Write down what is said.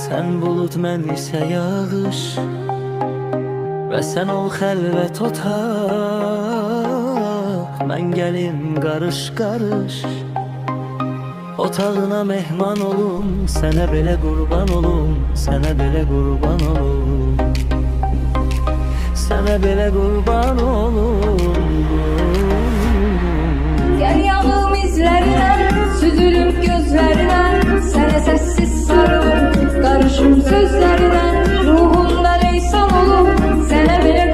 Sən bulut, mən isə yağış, və sən ol xəlvət otaq. Mən gəlim qarış-qarış, otağına mehman olum. Sənə belə qurban olum, sənə belə qurban olum, sənə belə qurban olum. Gel yağım izlerinden, süzülüp gözlerinden, sene sessiz sarılır, karışım sözlerinden. Ruhundan eysan olup, sene bile